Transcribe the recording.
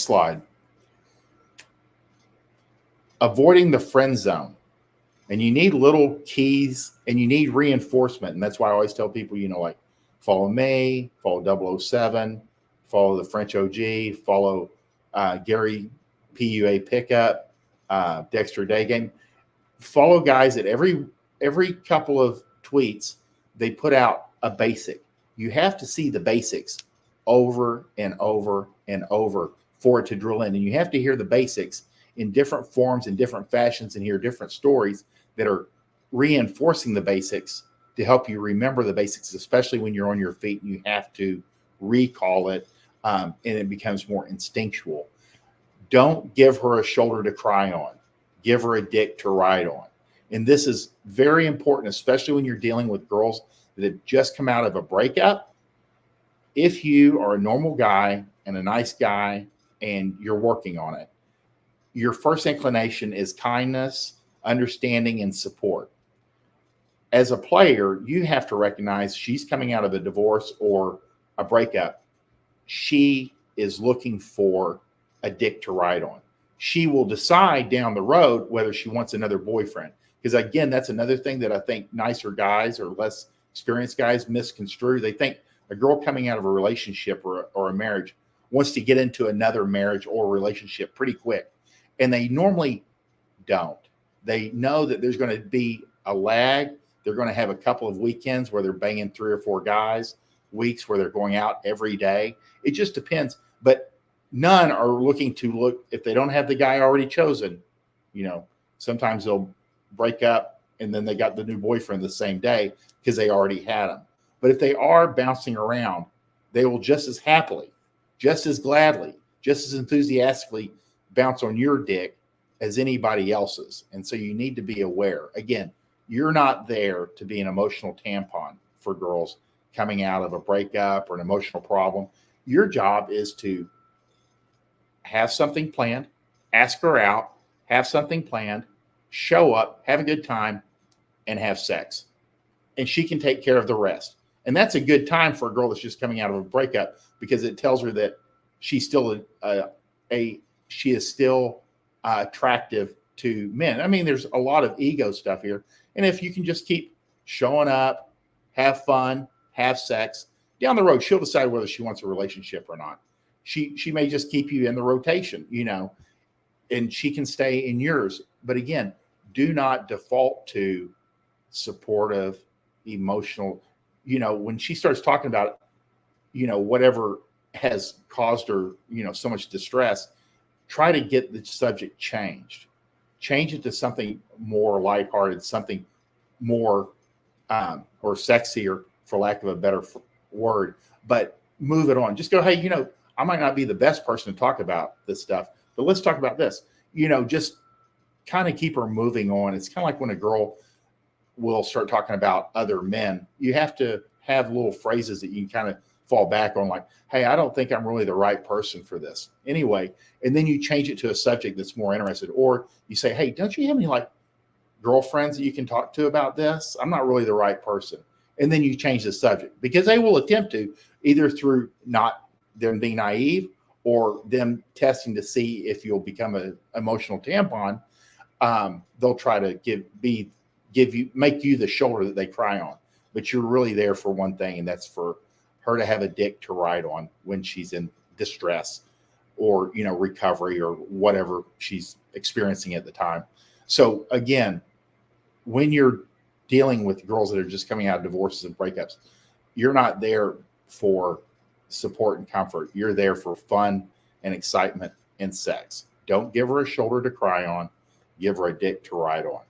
slide. Avoiding the friend zone. And you need little keys and you need reinforcement. And that's why I always tell people, like follow me, follow 007, follow the French OG, follow Gary PUA Pickup, Dexter Day Game. Follow guys that every couple of tweets, they put out a basic. You have to see the basics over and over and over for it to drill in. And you have to hear the basics in different forms and different fashions and hear different stories that are reinforcing the basics to help you remember the basics, especially when you're on your feet and you have to recall it, and it becomes more instinctual. Don't give her a shoulder to cry on. Give her a dick to ride on. And this is very important, especially when you're dealing with girls that have just come out of a breakup. If you are a normal guy and a nice guy and you're working on it, your first inclination is kindness, understanding, and support. As a player, you have to recognize she's coming out of a divorce or a breakup. She is looking for a dick to ride on. She will decide down the road whether she wants another boyfriend. Because again, that's another thing that I think nicer guys or less experienced guys misconstrue. They think a girl coming out of a relationship or a marriage wants to get into another marriage or relationship pretty quick. And they normally don't. They know that there's going to be a lag. They're going to have a couple of weekends where they're banging 3 or 4 guys, weeks where they're going out every day. It just depends. But none are looking to look, if they don't have the guy already chosen, sometimes they'll break up and then they got the new boyfriend the same day because they already had him. But if they are bouncing around, they will just as happily, just as gladly, just as enthusiastically bounce on your dick as anybody else's. And so you need to be aware. Again, you're not there to be an emotional tampon for girls coming out of a breakup or an emotional problem. Your job is to have something planned, ask her out, have something planned, show up, have a good time, and have sex. And she can take care of the rest. And that's a good time for a girl that's just coming out of a breakup because it tells her that she's still she is still attractive to men. I mean, there's a lot of ego stuff here. And if you can just keep showing up, have fun, have sex, down the road, she'll decide whether she wants a relationship or not. She may just keep you in the rotation, and she can stay in yours. But again, do not default to supportive, emotional, when she starts talking about, whatever has caused her, so much distress, try to get the subject changed. Change it to something more lighthearted, something more or sexier, for lack of a better word, but move it on. Just go, hey, I might not be the best person to talk about this stuff, but let's talk about this. Just kind of keep her moving on. It's kind of like when a girl will start talking about other men. You have to have little phrases that you can kind of fall back on, like, hey, I don't think I'm really the right person for this. Anyway, and then you change it to a subject that's more interested. Or you say, hey, don't you have any girlfriends that you can talk to about this? I'm not really the right person. And then you change the subject because they will attempt to, either through not them being naive or them testing to see if you'll become an emotional tampon. They'll try to make you the shoulder that they cry on, but you're really there for one thing, and that's for her to have a dick to ride on when she's in distress or, recovery or whatever she's experiencing at the time. So again, when you're dealing with girls that are just coming out of divorces and breakups, you're not there for support and comfort. You're there for fun and excitement and sex. Don't give her a shoulder to cry on. Give her a dick to ride on.